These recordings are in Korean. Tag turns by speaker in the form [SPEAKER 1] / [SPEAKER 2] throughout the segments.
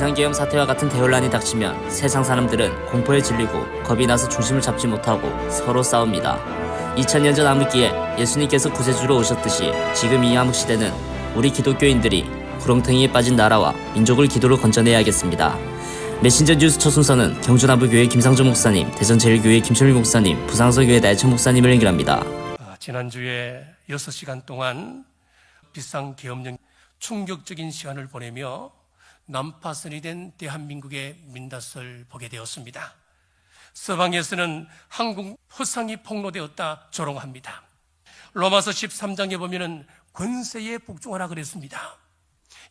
[SPEAKER 1] 비상계엄 사태와 같은 대혼란이 닥치면 세상 사람들은 공포에 질리고 겁이 나서 중심을 잡지 못하고 서로 싸웁니다. 2000년 전 암흑기에 예수님께서 구세주로 오셨듯이 지금 이 암흑시대는 우리 기독교인들이 구렁텅이에 빠진 나라와 민족을 기도로 건져내야겠습니다. 메신저 뉴스 첫 순서는 경주남부교회 김상조 목사님, 대전제일교회 김철미 목사님, 부상서교회 나혜천 목사님을 연결합니다.
[SPEAKER 2] 지난주에 6시간 동안 비상계엄령 충격적인 시간을 보내며 난파선이 된 대한민국의 민낯을 보게 되었습니다. 서방에서는 한국 허상이 폭로되었다 조롱합니다. 로마서 13장에 보면은 권세에 복종하라 그랬습니다.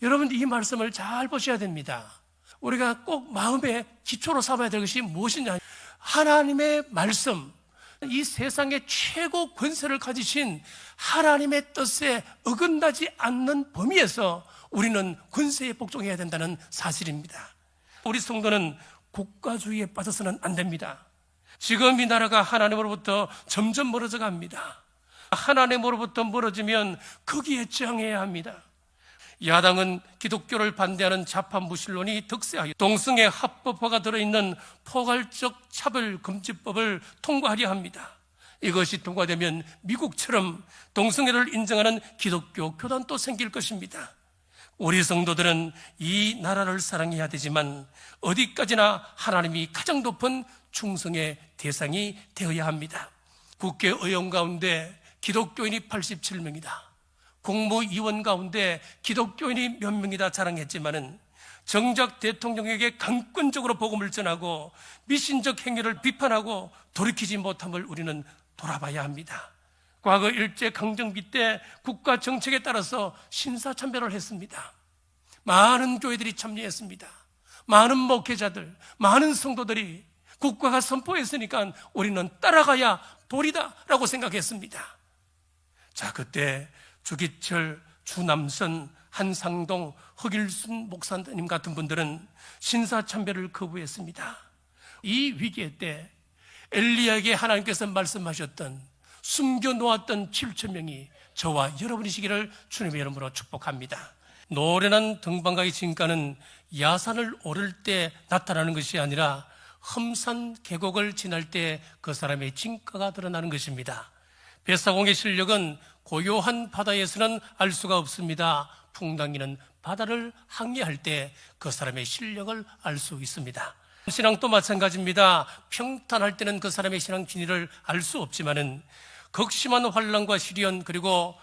[SPEAKER 2] 여러분, 이 말씀을 잘 보셔야 됩니다. 우리가 꼭 마음의 기초로 삼아야 될 것이 무엇이냐? 하나님의 말씀, 이 세상의 최고 권세를 가지신 하나님의 뜻에 어긋나지 않는 범위에서 우리는 권세에 복종해야 된다는 사실입니다. 우리 성도는 국가주의에 빠져서는 안 됩니다. 지금 이 나라가 하나님으로부터 점점 멀어져 갑니다. 하나님으로부터 멀어지면 거기에 저항해야 합니다. 야당은 기독교를 반대하는 좌파 무신론이 득세하여 동성애 합법화가 들어있는 포괄적 차별금지법을 통과하려 합니다. 이것이 통과되면 미국처럼 동성애를 인정하는 기독교 교단도 생길 것입니다. 우리 성도들은 이 나라를 사랑해야 되지만 어디까지나 하나님이 가장 높은 충성의 대상이 되어야 합니다. 국회의원 가운데 기독교인이 87명이다. 국무위원 가운데 기독교인이 몇 명이다 자랑했지만은 정작 대통령에게 강권적으로 복음을 전하고 미신적 행위를 비판하고 돌이키지 못함을 우리는 돌아봐야 합니다. 과거 일제강점기 때 국가 정책에 따라서 신사참배를 했습니다. 많은 교회들이 참여했습니다. 많은 목회자들, 많은 성도들이 국가가 선포했으니까 우리는 따라가야 도리다라고 생각했습니다. 자, 그때 주기철, 주남선, 한상동, 허길순 목사님 같은 분들은 신사참배를 거부했습니다. 이 위기의 때 엘리야에게 하나님께서 말씀하셨던 숨겨놓았던 7,000명이 저와 여러분이시기를 주님의 이름으로 축복합니다. 노련한 등반가의 진가는 야산을 오를 때 나타나는 것이 아니라 험산 계곡을 지날 때 그 사람의 진가가 드러나는 것입니다. 뱃사공의 실력은 고요한 바다에서는 알 수가 없습니다. 풍랑이는 바다를 항해할 때 그 사람의 실력을 알 수 있습니다. 신앙도 마찬가지입니다. 평탄할 때는 그 사람의 신앙 진리를 알 수 없지만은 극심한 환난과 시련 그리고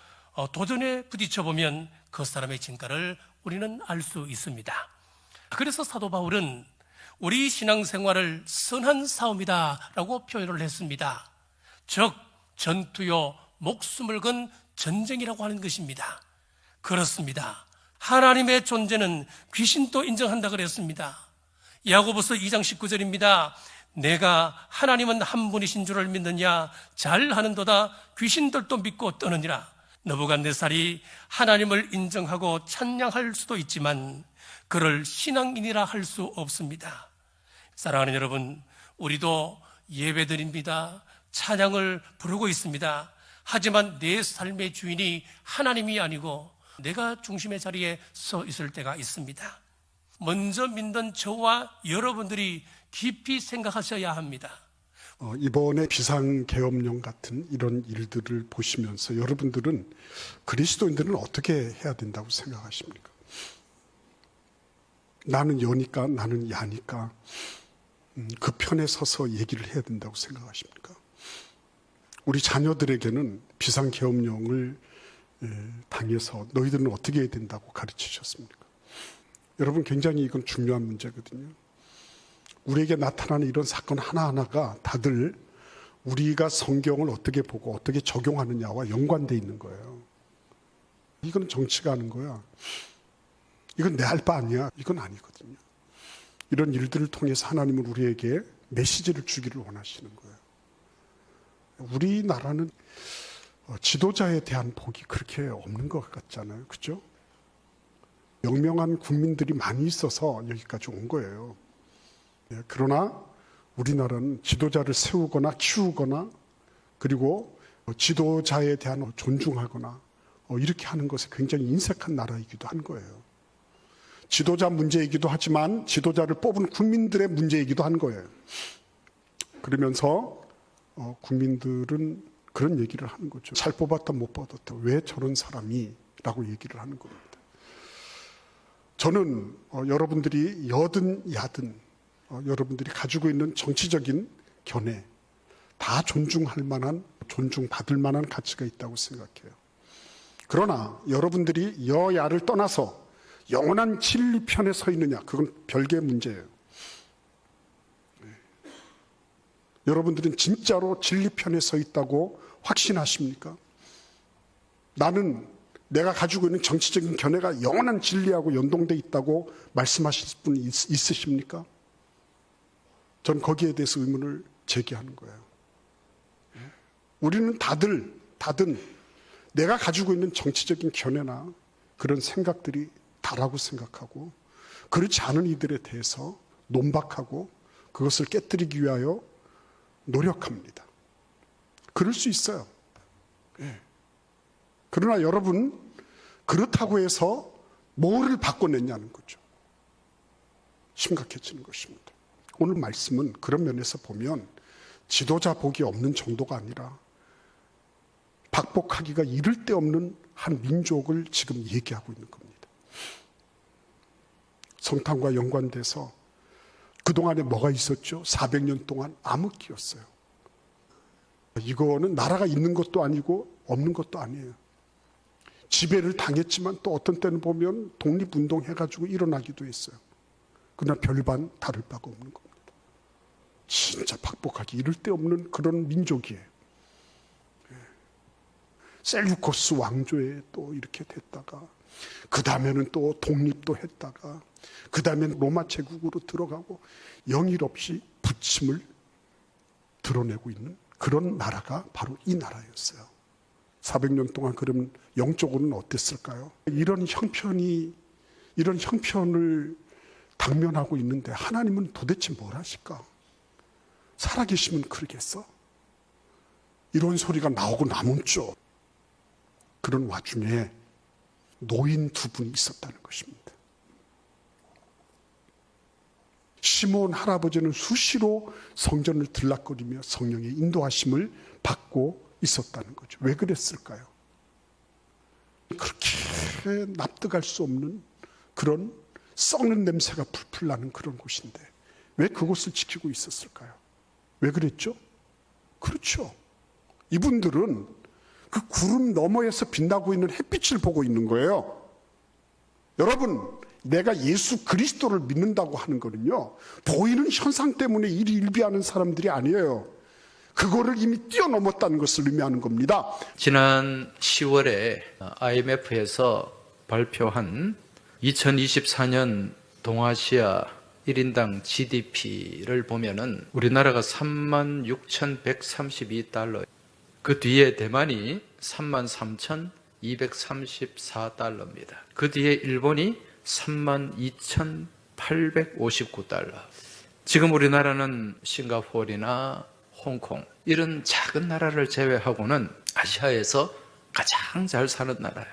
[SPEAKER 2] 도전에 부딪혀보면 그 사람의 진가를 우리는 알 수 있습니다. 그래서 사도 바울은 우리 신앙생활을 선한 싸움이다라고 표현을 했습니다. 즉 전투요 목숨을 건 전쟁이라고 하는 것입니다. 그렇습니다. 하나님의 존재는 귀신도 인정한다 그랬습니다. 야고보서 2장 19절입니다. 내가 하나님은 한 분이신 줄을 믿느냐? 잘하는도다. 귀신들도 믿고 떠느니라. 느부갓네살이 하나님을 인정하고 찬양할 수도 있지만 그를 신앙인이라 할 수 없습니다. 사랑하는 여러분, 우리도 예배드립니다. 찬양을 부르고 있습니다. 하지만 내 삶의 주인이 하나님이 아니고 내가 중심의 자리에 서 있을 때가 있습니다. 먼저 믿는 저와 여러분들이 깊이 생각하셔야 합니다.
[SPEAKER 3] 이번에 비상계엄령 같은 이런 일들을 보시면서 여러분들은 그리스도인들은 어떻게 해야 된다고 생각하십니까? 나는 여니까 나는 야니까 그 편에 서서 얘기를 해야 된다고 생각하십니까? 우리 자녀들에게는 비상계엄령을 당해서 너희들은 어떻게 해야 된다고 가르치셨습니까? 여러분, 굉장히 이건 중요한 문제거든요. 우리에게 나타나는 이런 사건 하나하나가 다들 우리가 성경을 어떻게 보고 어떻게 적용하느냐와 연관되어 있는 거예요. 이건 정치가 하는 거야. 이건 내 할 바 아니야. 이건 아니거든요. 이런 일들을 통해서 하나님은 우리에게 메시지를 주기를 원하시는 거예요. 우리나라는 지도자에 대한 복이 그렇게 없는 것 같잖아요. 그죠? 영명한 국민들이 많이 있어서 여기까지 온 거예요. 그러나 우리나라는 지도자를 세우거나 키우거나 그리고 지도자에 대한 존중하거나 이렇게 하는 것에 굉장히 인색한 나라이기도 한 거예요. 지도자 문제이기도 하지만 지도자를 뽑은 국민들의 문제이기도 한 거예요. 그러면서 국민들은 그런 얘기를 하는 거죠. 잘 뽑았다 못 뽑았다 왜 저런 사람이 라고 얘기를 하는 겁니다. 저는 여러분들이 여든 야든 여러분들이 가지고 있는 정치적인 견해 다 존중할 만한, 존중받을 만한 가치가 있다고 생각해요. 그러나 여러분들이 여야를 떠나서 영원한 진리 편에 서 있느냐, 그건 별개의 문제예요. 여러분들은 진짜로 진리 편에 서 있다고 확신하십니까? 나는 내가 가지고 있는 정치적인 견해가 영원한 진리하고 연동돼 있다고 말씀하실 분 있으십니까? 전 거기에 대해서 의문을 제기하는 거예요. 우리는 다들 내가 가지고 있는 정치적인 견해나 그런 생각들이 다라고 생각하고 그렇지 않은 이들에 대해서 논박하고 그것을 깨뜨리기 위하여 노력합니다. 그럴 수 있어요. 그러나 여러분, 그렇다고 해서 뭐를 바꿔냈냐는 거죠. 심각해지는 것입니다. 오늘 말씀은 그런 면에서 보면 지도자 복이 없는 정도가 아니라 박복하기가 이를 데 없는 한 민족을 지금 얘기하고 있는 겁니다. 성탄과 연관돼서 그동안에 뭐가 있었죠? 400년 동안 암흑기였어요. 이거는 나라가 있는 것도 아니고 없는 것도 아니에요. 지배를 당했지만 또 어떤 때는 보면 독립운동 해가지고 일어나기도 했어요. 그러나 별반 다를 바가 없는 겁니다. 진짜 박복하기 이를 데 없는 그런 민족이에요. 셀루코스 왕조에 또 이렇게 됐다가 그 다음에는 또 독립도 했다가 그 다음에는 로마 제국으로 들어가고 영일 없이 부침을 드러내고 있는 그런 나라가 바로 이 나라였어요. 400년 동안 그러면 영적으로는 어땠을까요? 이런 형편을 당면하고 있는데 하나님은 도대체 뭘 하실까? 살아계시면 그러겠어? 이런 소리가 나오고 남았죠. 그런 와중에 노인 두 분이 있었다는 것입니다. 시몬 할아버지는 수시로 성전을 들락거리며 성령의 인도하심을 받고 있었다는 거죠. 왜 그랬을까요? 그렇게 납득할 수 없는 그런 썩는 냄새가 풀풀 나는 그런 곳인데 왜 그곳을 지키고 있었을까요? 왜 그랬죠? 그렇죠. 이분들은 그 구름 너머에서 빛나고 있는 햇빛을 보고 있는 거예요. 여러분, 내가 예수 그리스도를 믿는다고 하는 거는요, 보이는 현상 때문에 일비하는 사람들이 아니에요. 그거를 이미 뛰어넘었다는 것을 의미하는 겁니다.
[SPEAKER 4] 지난 10월에 IMF에서 발표한 2024년 동아시아 1인당 GDP를 보면은 우리나라가 36,132달러, 그 뒤에 대만이 33,234달러입니다. 그 뒤에 일본이 32,859달러. 지금 우리나라는 싱가포르나 홍콩 이런 작은 나라를 제외하고는 아시아에서 가장 잘 사는 나라예요.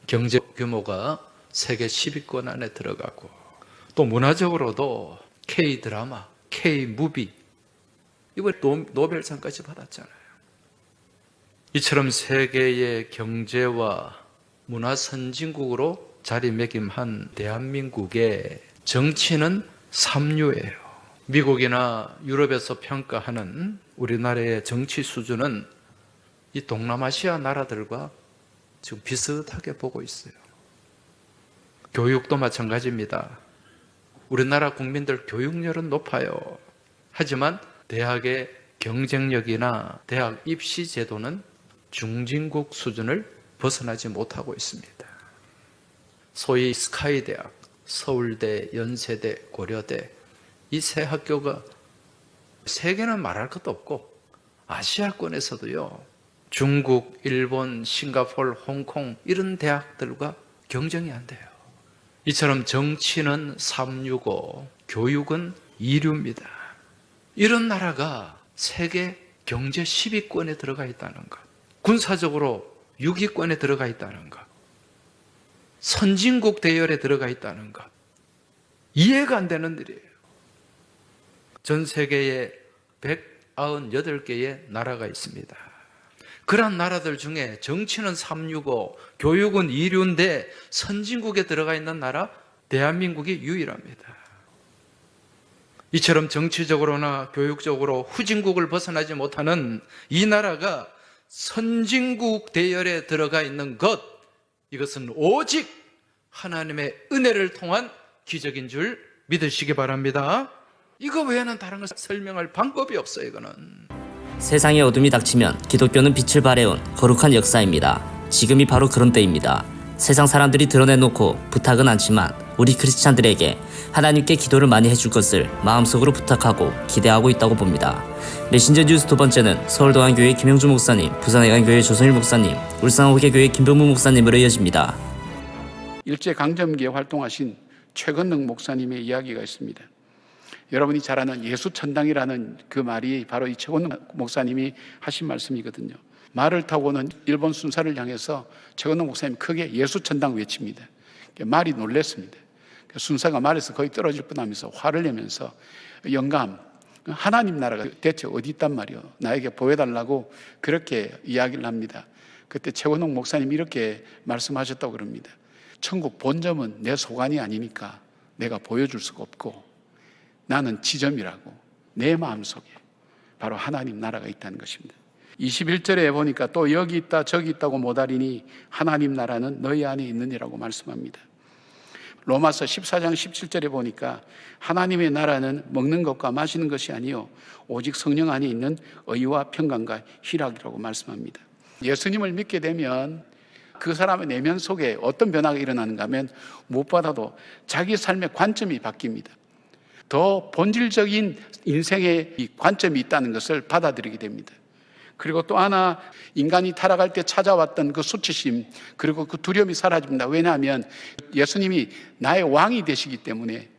[SPEAKER 4] 경제 규모가 세계 10위권 안에 들어가고 또 문화적으로도 K-드라마, K-무비 이번에 노벨상까지 받았잖아요. 이처럼 세계의 경제와 문화 선진국으로 자리매김한 대한민국의 정치는 삼류예요. 미국이나 유럽에서 평가하는 우리나라의 정치 수준은 이 동남아시아 나라들과 지금 비슷하게 보고 있어요. 교육도 마찬가지입니다. 우리나라 국민들 교육열은 높아요. 하지만 대학의 경쟁력이나 대학 입시 제도는 중진국 수준을 벗어나지 못하고 있습니다. 소위 스카이대학, 서울대, 연세대, 고려대 이 세 학교가 세계는 말할 것도 없고 아시아권에서도요, 중국, 일본, 싱가포르, 홍콩 이런 대학들과 경쟁이 안 돼요. 이처럼 정치는 삼류고 교육은 이류입니다. 이런 나라가 세계 경제 10위권에 들어가 있다는 것, 군사적으로 6위권에 들어가 있다는 것, 선진국 대열에 들어가 있다는 것, 이해가 안 되는 일이에요. 전 세계에 198개의 나라가 있습니다. 그런 나라들 중에 정치는 365, 교육은 2류인데 선진국에 들어가 있는 나라 대한민국이 유일합니다. 이처럼 정치적으로나 교육적으로 후진국을 벗어나지 못하는 이 나라가 선진국 대열에 들어가 있는 것, 이것은 오직 하나님의 은혜를 통한 기적인 줄 믿으시기 바랍니다. 이거 외에는 다른 걸 설명할 방법이 없어요. 이거는
[SPEAKER 1] 세상에 어둠이 닥치면 기독교는 빛을 발해온 거룩한 역사입니다. 지금이 바로 그런 때입니다. 세상 사람들이 드러내놓고 부탁은 않지만 우리 크리스찬들에게 하나님께 기도를 많이 해줄 것을 마음속으로 부탁하고 기대하고 있다고 봅니다. 메신저 뉴스 두 번째는 서울동안교회 김영주 목사님, 부산해관교회 조성일 목사님, 울산호계교회 김병무 목사님으로 이어집니다.
[SPEAKER 5] 일제강점기에 활동하신 최건능 목사님의 이야기가 있습니다. 여러분이 잘 아는 예수천당이라는 그 말이 바로 이 최건능 목사님이 하신 말씀이거든요. 말을 타고는 일본 순사를 향해서 최건능 목사님이 크게 예수천당 외칩니다. 말이 놀랐습니다. 순사가 말에서 거의 떨어질 뻔하면서 화를 내면서 영감, 하나님 나라가 대체 어디 있단 말이요? 나에게 보여달라고 그렇게 이야기를 합니다. 그때 최건능 목사님이 이렇게 말씀하셨다고 그럽니다. 천국 본점은 내 소관이 아니니까 내가 보여줄 수가 없고 나는 지점이라고 내 마음속에 바로 하나님 나라가 있다는 것입니다. 21절에 보니까 또 여기 있다 저기 있다고 못하리니 하나님 나라는 너희 안에 있느니라고 말씀합니다. 로마서 14장 17절에 보니까 하나님의 나라는 먹는 것과 마시는 것이 아니요 오직 성령 안에 있는 의와 평강과 희락이라고 말씀합니다. 예수님을 믿게 되면 그 사람의 내면 속에 어떤 변화가 일어나는가 하면 무엇보다도 자기 삶의 관점이 바뀝니다. 더 본질적인 인생의 이 관점이 있다는 것을 받아들이게 됩니다. 그리고 또 하나, 인간이 타락할 때 찾아왔던 그 수치심, 그리고 그 두려움이 사라집니다. 왜냐하면 예수님이 나의 왕이 되시기 때문에,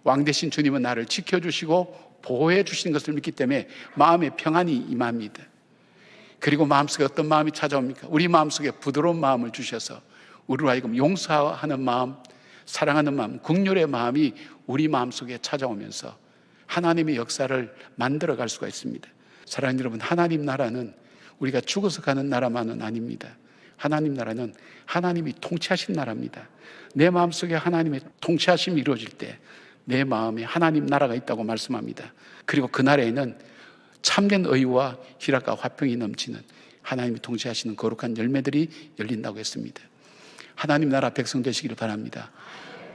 [SPEAKER 5] 왕 되신 주님은 나를 지켜주시고 보호해 주시는 것을 믿기 때문에 마음의 평안이 임합니다. 그리고 마음속에 어떤 마음이 찾아옵니까? 우리 마음속에 부드러운 마음을 주셔서 우리로 하여금 용서하는 마음, 사랑하는 마음, 긍휼의 마음이 우리 마음속에 찾아오면서 하나님의 역사를 만들어갈 수가 있습니다. 사랑하는 여러분, 하나님 나라는 우리가 죽어서 가는 나라만은 아닙니다. 하나님 나라는 하나님이 통치하신 나라입니다. 내 마음속에 하나님의 통치하심이 이루어질 때 내 마음에 하나님 나라가 있다고 말씀합니다. 그리고 그 나라에는 참된 의와 희락과 화평이 넘치는 하나님이 통치하시는 거룩한 열매들이 열린다고 했습니다. 하나님 나라 백성 되시기를 바랍니다.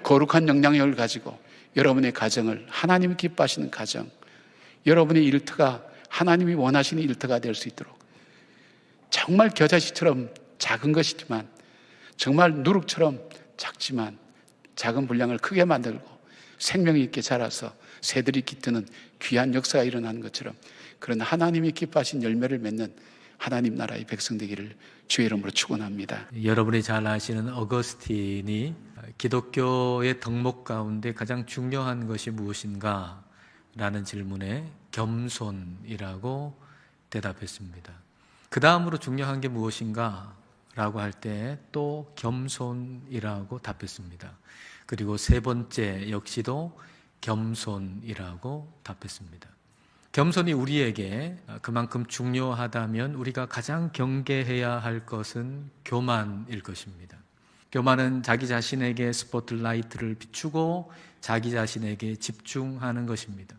[SPEAKER 5] 거룩한 영향력을 가지고 여러분의 가정을 하나님이 기뻐하시는 가정, 여러분의 일터가 하나님이 원하시는 일터가 될 수 있도록 정말 겨자씨처럼 작은 것이지만 정말 누룩처럼 작지만 작은 분량을 크게 만들고 생명이 있게 자라서 새들이 깃드는 귀한 역사가 일어나는 것처럼 그런 하나님이 기뻐하신 열매를 맺는 하나님 나라의 백성 되기를 주의 이름으로 축원합니다.
[SPEAKER 6] 여러분이 잘 아시는 어거스틴이 기독교의 덕목 가운데 가장 중요한 것이 무엇인가? 라는 질문에 겸손이라고 대답했습니다. 그 다음으로 중요한 게 무엇인가? 라고 할 때 또 겸손이라고 답했습니다. 그리고 세 번째 역시도 겸손이라고 답했습니다. 겸손이 우리에게 그만큼 중요하다면 우리가 가장 경계해야 할 것은 교만일 것입니다. 교만은 자기 자신에게 스포트라이트를 비추고 자기 자신에게 집중하는 것입니다.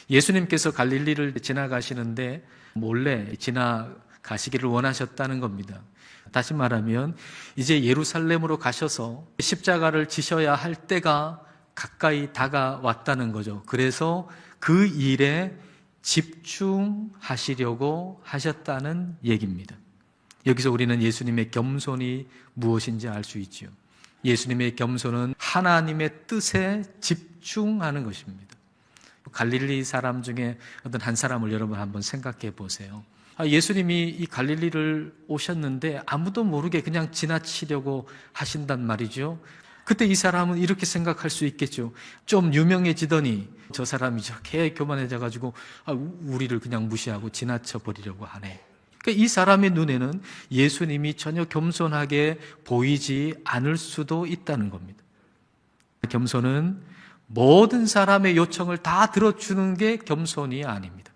[SPEAKER 6] 예수님께서 갈릴리를 지나가시는데 몰래 지나가시기를 원하셨다는 겁니다. 다시 말하면 이제 예루살렘으로 가셔서 십자가를 지셔야 할 때가 가까이 다가왔다는 거죠. 그래서 그 일에 집중하시려고 하셨다는 얘기입니다. 여기서 우리는 예수님의 겸손이 무엇인지 알 수 있죠. 예수님의 겸손은 하나님의 뜻에 집중하는 것입니다. 갈릴리 사람 중에 어떤 한 사람을 여러분 한번 생각해 보세요. 예수님이 이 갈릴리를 오셨는데 아무도 모르게 그냥 지나치려고 하신단 말이죠. 그때 이 사람은 이렇게 생각할 수 있겠죠. 좀 유명해지더니 저 사람이 저렇게 교만해져가지고 우리를 그냥 무시하고 지나쳐 버리려고 하네. 그러니까 이 사람의 눈에는 예수님이 전혀 겸손하게 보이지 않을 수도 있다는 겁니다. 겸손은 모든 사람의 요청을 다 들어주는 게 겸손이 아닙니다.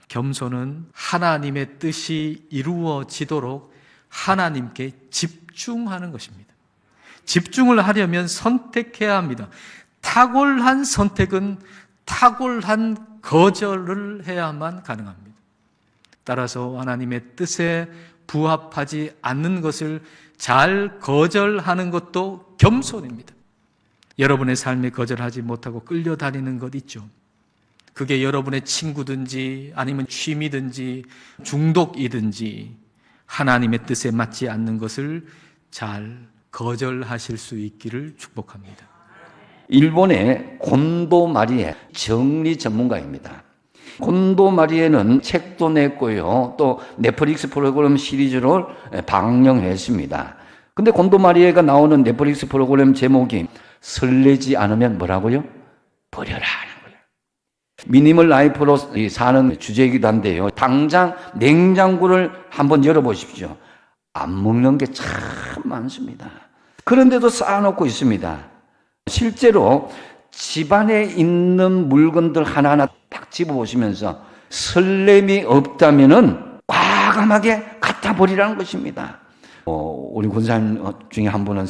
[SPEAKER 6] 겸손은 하나님의 뜻이 이루어지도록 하나님께 집중하는 것입니다. 집중을 하려면 선택해야 합니다. 탁월한 선택은 탁월한 거절을 해야만 가능합니다. 따라서 하나님의 뜻에 부합하지 않는 것을 잘 거절하는 것도 겸손입니다. 여러분의 삶에 거절하지 못하고 끌려다니는 것 있죠. 그게 여러분의 친구든지 아니면 취미든지 중독이든지 하나님의 뜻에 맞지 않는 것을 잘 거절하실 수 있기를 축복합니다.
[SPEAKER 7] 일본의 곤도 마리에 정리 전문가입니다. 곤도 마리에는 책도 냈고요. 또 넷플릭스 프로그램 시리즈를 방영했습니다. 근데 곤도 마리에가 나오는 넷플릭스 프로그램 제목이 설레지 않으면 뭐라고요? 버려라 하는 거예요. 미니멀 라이프로 사는 주제이기도 한데요. 당장 냉장고를 한번 열어보십시오. 안 먹는 게 참 많습니다. 그런데도 쌓아놓고 있습니다. 실제로 집안에 있는 물건들 하나하나 딱 집어보시면서 설렘이 없다면은 과감하게 갖다 버리라는 것입니다. 우리 권사님 중에 한 분은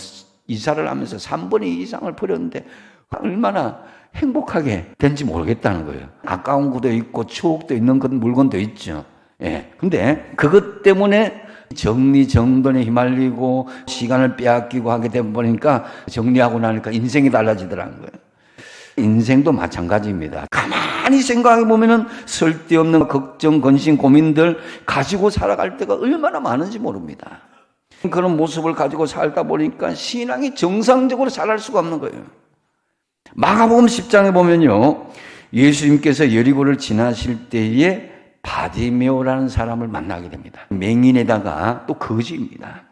[SPEAKER 7] 이사를 하면서 3분의 2 이상을 버렸는데 얼마나 행복하게 된지 모르겠다는 거예요. 아까운 것도 있고 추억도 있는 물건도 있죠. 예. 근데 그것 때문에 정리정돈에 휘말리고 시간을 빼앗기고 하게 되다 보니까 정리하고 나니까 인생이 달라지더라는 거예요. 인생도 마찬가지입니다. 가만히 생각해 보면은 쓸데없는 걱정, 근심, 고민들 가지고 살아갈 때가 얼마나 많은지 모릅니다. 그런 모습을 가지고 살다 보니까 신앙이 정상적으로 자랄 수가 없는 거예요. 마가복음 10장에 보면요, 예수님께서 여리고를 지나실 때에 바디메오라는 사람을 만나게 됩니다. 맹인에다가 또 거지입니다.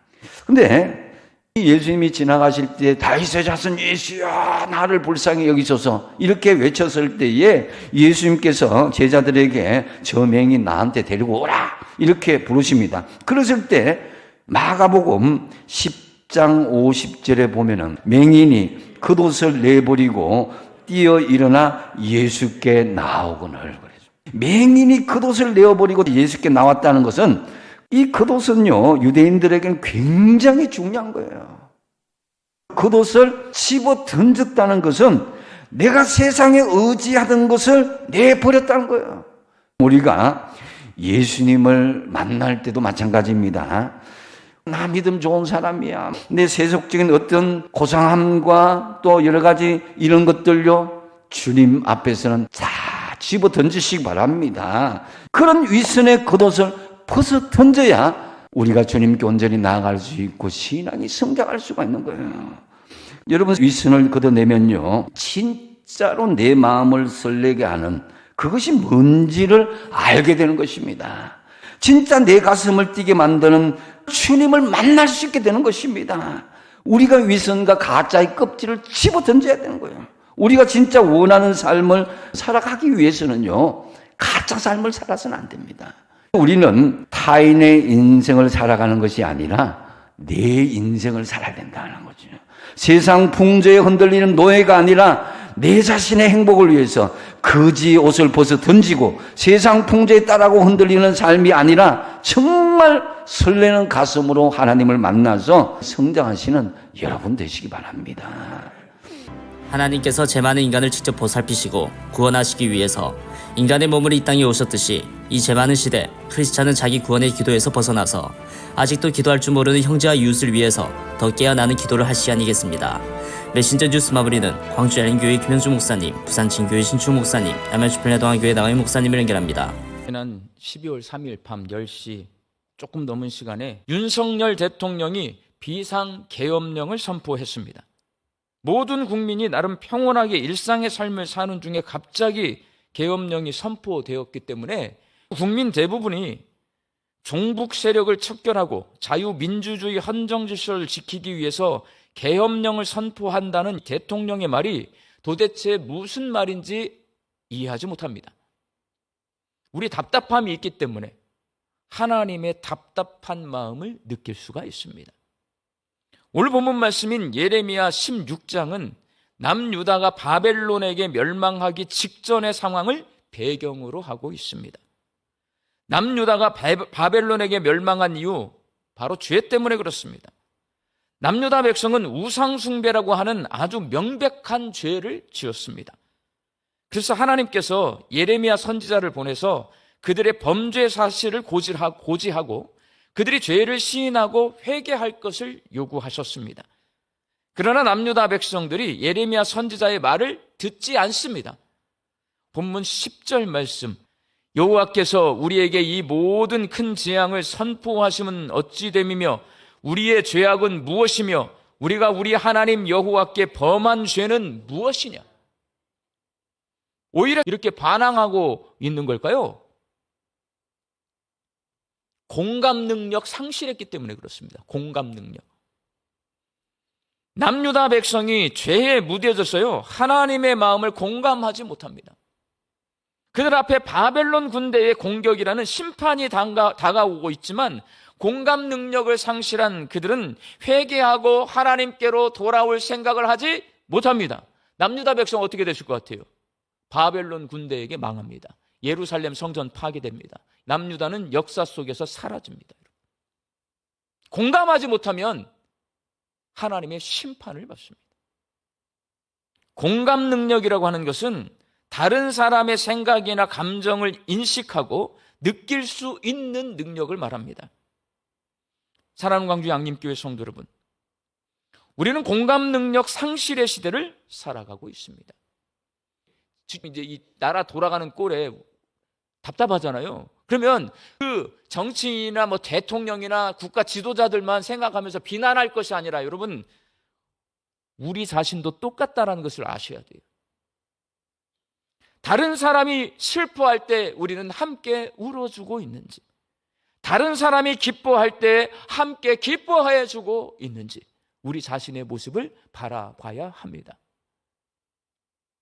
[SPEAKER 7] 근데 예수님이 지나가실 때 다윗의 자손 예수야 나를 불쌍히 여기소서 이렇게 외쳤을 때에 예수님께서 제자들에게 저 맹인 나한테 데리고 오라 이렇게 부르십니다. 그랬을 때 마가복음 10장 50절에 보면은 맹인이 겉옷을 내버리고 뛰어 일어나 예수께 나오거늘. 맹인이 겉옷을 내어버리고 예수께 나왔다는 것은 이 겉옷은요 유대인들에게는 굉장히 중요한 거예요. 겉옷을 집어 던졌다는 것은 내가 세상에 의지하던 것을 내버렸다는 거예요. 우리가 예수님을 만날 때도 마찬가지입니다. 나 믿음 좋은 사람이야. 내 세속적인 어떤 고상함과 또 여러 가지 이런 것들요 주님 앞에서는 다 집어 던지시기 바랍니다. 그런 위선의 겉옷을 벗어 던져야 우리가 주님께 온전히 나아갈 수 있고 신앙이 성장할 수가 있는 거예요. 여러분 위선을 걷어내면요 진짜로 내 마음을 설레게 하는 그것이 뭔지를 알게 되는 것입니다. 진짜 내 가슴을 뛰게 만드는 주님을 만날 수 있게 되는 것입니다. 우리가 위선과 가짜의 껍질을 집어 던져야 되는 거예요. 우리가 진짜 원하는 삶을 살아가기 위해서는요 가짜 삶을 살아서는 안 됩니다. 우리는 타인의 인생을 살아가는 것이 아니라 내 인생을 살아야 된다는 거죠. 세상 풍조에 흔들리는 노예가 아니라 내 자신의 행복을 위해서 거지 옷을 벗어 던지고 세상 풍조에 따라고 흔들리는 삶이 아니라 정말 설레는 가슴으로 하나님을 만나서 성장하시는 여러분 되시기 바랍니다.
[SPEAKER 1] 하나님께서 죄 많은 인간을 직접 보살피시고 구원하시기 위해서 인간의 몸으로 이 땅에 오셨듯이 이 죄 많은 시대 크리스찬은 자기 구원의 기도에서 벗어나서 아직도 기도할 줄 모르는 형제와 이웃을 위해서 더 깨어나는 기도를 할 시간이겠습니다. 메신저 뉴스 마무리는 광주 엘린교회 김현주 목사님, 부산 진교회 신충 목사님, 양면시 플레동안교회 나의 목사님을 연결합니다.
[SPEAKER 8] 지난 12월 3일 밤 10시 조금 넘은 시간에 윤석열 대통령이 비상계엄령을 선포했습니다. 모든 국민이 나름 평온하게 일상의 삶을 사는 중에 갑자기 계엄령이 선포되었기 때문에 국민 대부분이 종북 세력을 척결하고 자유민주주의 헌정질서를 지키기 위해서 계엄령을 선포한다는 대통령의 말이 도대체 무슨 말인지 이해하지 못합니다. 우리 답답함이 있기 때문에 하나님의 답답한 마음을 느낄 수가 있습니다. 오늘 본문 말씀인 예레미야 16장은 남유다가 바벨론에게 멸망하기 직전의 상황을 배경으로 하고 있습니다. 남유다가 바벨론에게 멸망한 이유 바로 죄 때문에 그렇습니다. 남유다 백성은 우상숭배라고 하는 아주 명백한 죄를 지었습니다. 그래서 하나님께서 예레미야 선지자를 보내서 그들의 범죄 사실을 고지하고 그들이 죄를 시인하고 회개할 것을 요구하셨습니다. 그러나 남유다 백성들이 예레미야 선지자의 말을 듣지 않습니다. 본문 10절 말씀, 여호와께서 우리에게 이 모든 큰 재앙을 선포하심은 어찌 됨이며 우리의 죄악은 무엇이며 우리가 우리 하나님 여호와께 범한 죄는 무엇이냐? 오히려 이렇게 반항하고 있는 걸까요? 공감 능력 상실했기 때문에 그렇습니다. 공감 능력. 남유다 백성이 죄에 무뎌졌어요. 하나님의 마음을 공감하지 못합니다. 그들 앞에 바벨론 군대의 공격이라는 심판이 다가오고 있지만 공감 능력을 상실한 그들은 회개하고 하나님께로 돌아올 생각을 하지 못합니다. 남유다 백성 어떻게 되실 것 같아요? 바벨론 군대에게 망합니다. 예루살렘 성전 파괴됩니다. 남유다는 역사 속에서 사라집니다. 공감하지 못하면 하나님의 심판을 받습니다. 공감 능력이라고 하는 것은 다른 사람의 생각이나 감정을 인식하고 느낄 수 있는 능력을 말합니다. 사랑하는 광주 양림교회 성도 여러분, 우리는 공감 능력 상실의 시대를 살아가고 있습니다. 지금 이제 이 나라 돌아가는 꼴에 답답하잖아요. 그러면 그 정치인이나 뭐 대통령이나 국가 지도자들만 생각하면서 비난할 것이 아니라 여러분, 우리 자신도 똑같다라는 것을 아셔야 돼요. 다른 사람이 슬퍼할 때 우리는 함께 울어주고 있는지, 다른 사람이 기뻐할 때 함께 기뻐해주고 있는지 우리 자신의 모습을 바라봐야 합니다.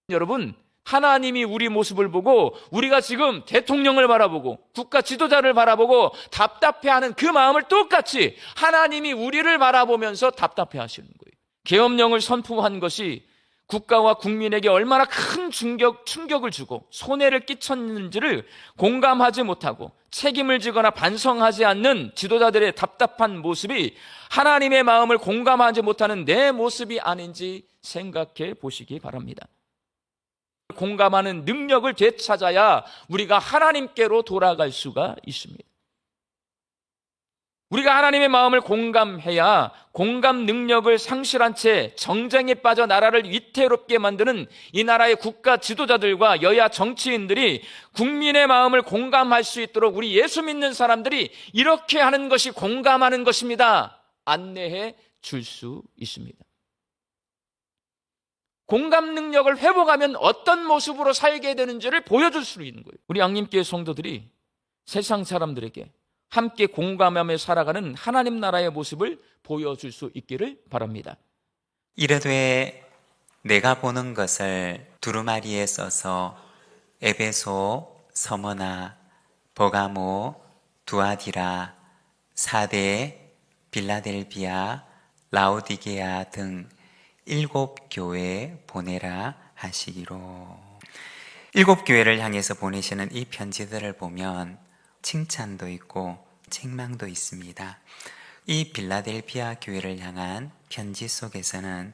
[SPEAKER 8] 여러분, 하나님이 우리 모습을 보고 우리가 지금 대통령을 바라보고 국가 지도자를 바라보고 답답해하는 그 마음을 똑같이 하나님이 우리를 바라보면서 답답해하시는 거예요. 계엄령을 선포한 것이 국가와 국민에게 얼마나 큰 충격을 주고 손해를 끼쳤는지를 공감하지 못하고 책임을 지거나 반성하지 않는 지도자들의 답답한 모습이 하나님의 마음을 공감하지 못하는 내 모습이 아닌지 생각해 보시기 바랍니다. 공감하는 능력을 되찾아야 우리가 하나님께로 돌아갈 수가 있습니다. 우리가 하나님의 마음을 공감해야 공감 능력을 상실한 채 정쟁에 빠져 나라를 위태롭게 만드는 이 나라의 국가 지도자들과 여야 정치인들이 국민의 마음을 공감할 수 있도록 우리 예수 믿는 사람들이 이렇게 하는 것이 공감하는 것입니다. 안내해 줄 수 있습니다. 공감 능력을 회복하면 어떤 모습으로 살게 되는지를 보여줄 수 있는 거예요. 우리 양림교회 성도들이 세상 사람들에게 함께 공감하며 살아가는 하나님 나라의 모습을 보여줄 수 있기를 바랍니다.
[SPEAKER 9] 이르되 내가 보는 것을 두루마리에 써서 에베소, 서머나, 버가모, 두아디라, 사데, 빌라델비아, 라오디게아 등 7 교회에 보내라 하시기로. 7 교회를 향해서 보내시는 이 편지들을 보면 칭찬도 있고 책망도 있습니다. 이 빌라델비아 교회를 향한 편지 속에서는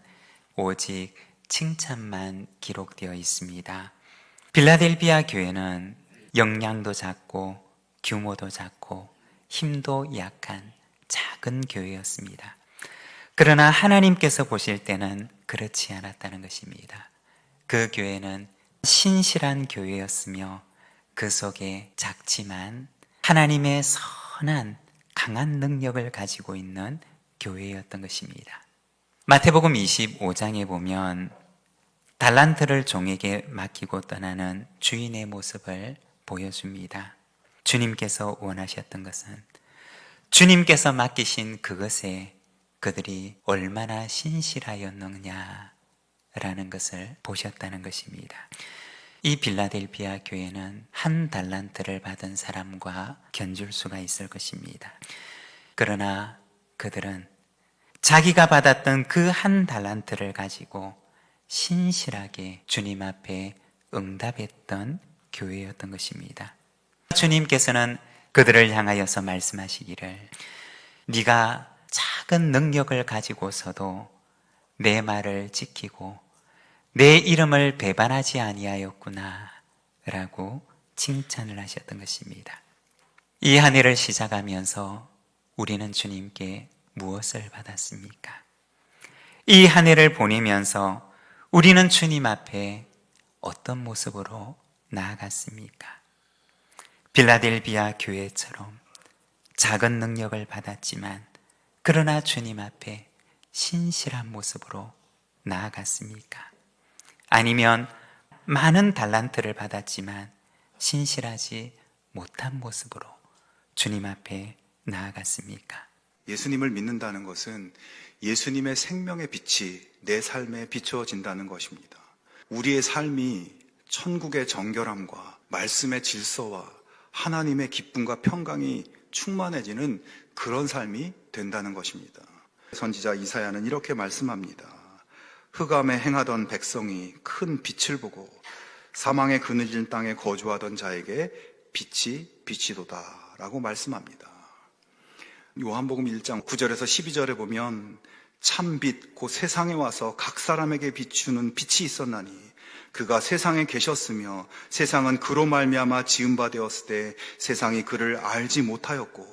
[SPEAKER 9] 오직 칭찬만 기록되어 있습니다. 빌라델비아 교회는 역량도 작고 규모도 작고 힘도 약한 작은 교회였습니다. 그러나 하나님께서 보실 때는 그렇지 않았다는 것입니다. 그 교회는 신실한 교회였으며 그 속에 작지만 하나님의 선한 강한 능력을 가지고 있는 교회였던 것입니다. 마태복음 25장에 보면 달란트를 종에게 맡기고 떠나는 주인의 모습을 보여줍니다. 주님께서 원하셨던 것은 주님께서 맡기신 그것에 그들이 얼마나 신실하였느냐라는 것을 보셨다는 것입니다. 이 빌라델비아 교회는 1 달란트를 받은 사람과 견줄 수가 있을 것입니다. 그러나 그들은 자기가 받았던 그 1 달란트를 가지고 신실하게 주님 앞에 응답했던 교회였던 것입니다. 주님께서는 그들을 향하여서 말씀하시기를 네가 작은 능력을 가지고서도 내 말을 지키고 내 이름을 배반하지 아니하였구나 라고 칭찬을 하셨던 것입니다. 이 한 해를 시작하면서 우리는 주님께 무엇을 받았습니까? 이 한 해를 보내면서 우리는 주님 앞에 어떤 모습으로 나아갔습니까? 빌라델비아 교회처럼 작은 능력을 받았지만 그러나 주님 앞에 신실한 모습으로 나아갔습니까? 아니면 많은 달란트를 받았지만 신실하지 못한 모습으로 주님 앞에 나아갔습니까?
[SPEAKER 10] 예수님을 믿는다는 것은 예수님의 생명의 빛이 내 삶에 비추어진다는 것입니다. 우리의 삶이 천국의 정결함과 말씀의 질서와 하나님의 기쁨과 평강이 충만해지는 그런 삶이 된다는 것입니다. 선지자 이사야는 이렇게 말씀합니다. 흑암에 행하던 백성이 큰 빛을 보고 사망의 그늘진 땅에 거주하던 자에게 빛이 비치도다 라고 말씀합니다. 요한복음 1장 9절에서 12절에 보면 참빛 곧 세상에 와서 각 사람에게 비추는 빛이 있었나니 그가 세상에 계셨으며 세상은 그로 말미암아 지은 바 되었을 때 세상이 그를 알지 못하였고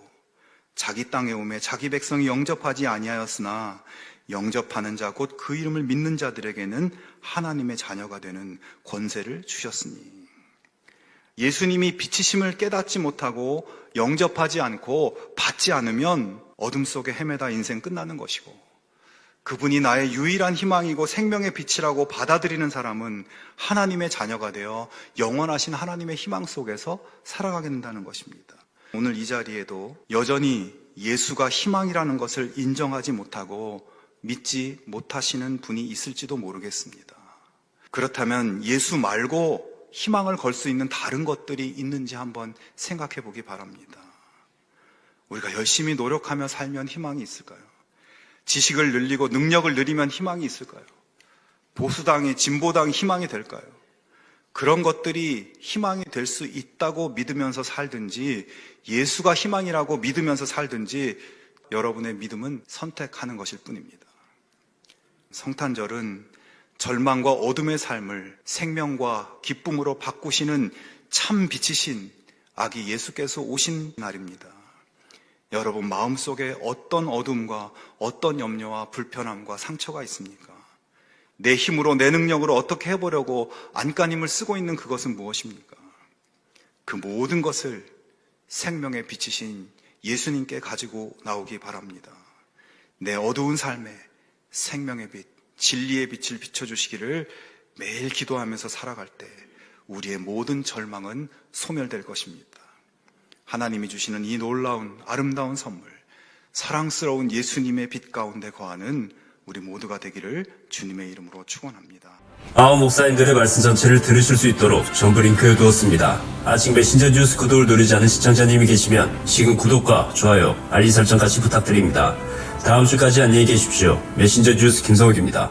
[SPEAKER 10] 자기 땅에 오매 자기 백성이 영접하지 아니하였으나 영접하는 자 곧 그 이름을 믿는 자들에게는 하나님의 자녀가 되는 권세를 주셨으니 예수님이 빛이심을 깨닫지 못하고 영접하지 않고 받지 않으면 어둠 속에 헤매다 인생 끝나는 것이고 그분이 나의 유일한 희망이고 생명의 빛이라고 받아들이는 사람은 하나님의 자녀가 되어 영원하신 하나님의 희망 속에서 살아가게 된다는 것입니다. 오늘 이 자리에도 여전히 예수가 희망이라는 것을 인정하지 못하고 믿지 못하시는 분이 있을지도 모르겠습니다. 그렇다면 예수 말고 희망을 걸 수 있는 다른 것들이 있는지 한번 생각해 보기 바랍니다. 우리가 열심히 노력하며 살면 희망이 있을까요? 지식을 늘리고 능력을 늘리면 희망이 있을까요? 보수당이 진보당이 희망이 될까요? 그런 것들이 희망이 될 수 있다고 믿으면서 살든지 예수가 희망이라고 믿으면서 살든지 여러분의 믿음은 선택하는 것일 뿐입니다. 성탄절은 절망과 어둠의 삶을 생명과 기쁨으로 바꾸시는 참 빛이신 아기 예수께서 오신 날입니다. 여러분 마음속에 어떤 어둠과 어떤 염려와 불편함과 상처가 있습니까? 내 힘으로 내 능력으로 어떻게 해보려고 안간힘을 쓰고 있는 그것은 무엇입니까? 그 모든 것을 생명의 빛이신 예수님께 가지고 나오기 바랍니다. 내 어두운 삶에 생명의 빛, 진리의 빛을 비춰주시기를 매일 기도하면서 살아갈 때 우리의 모든 절망은 소멸될 것입니다. 하나님이 주시는 이 놀라운 아름다운 선물, 사랑스러운 예수님의 빛 가운데 거하는 우리 모두가 되기를 주님의 이름으로 축원합니다.
[SPEAKER 11] 아홉 목사님들의 말씀 전체를 들으실 수 있도록 전부 링크해 두었습니다. 아직 메신저 뉴스 구독을 누르지 않은 시청자님이 계시면 지금 구독과 좋아요, 알림 설정까지 부탁드립니다. 다음 주까지 안녕히 계십시오. 메신저 뉴스 김성욱입니다.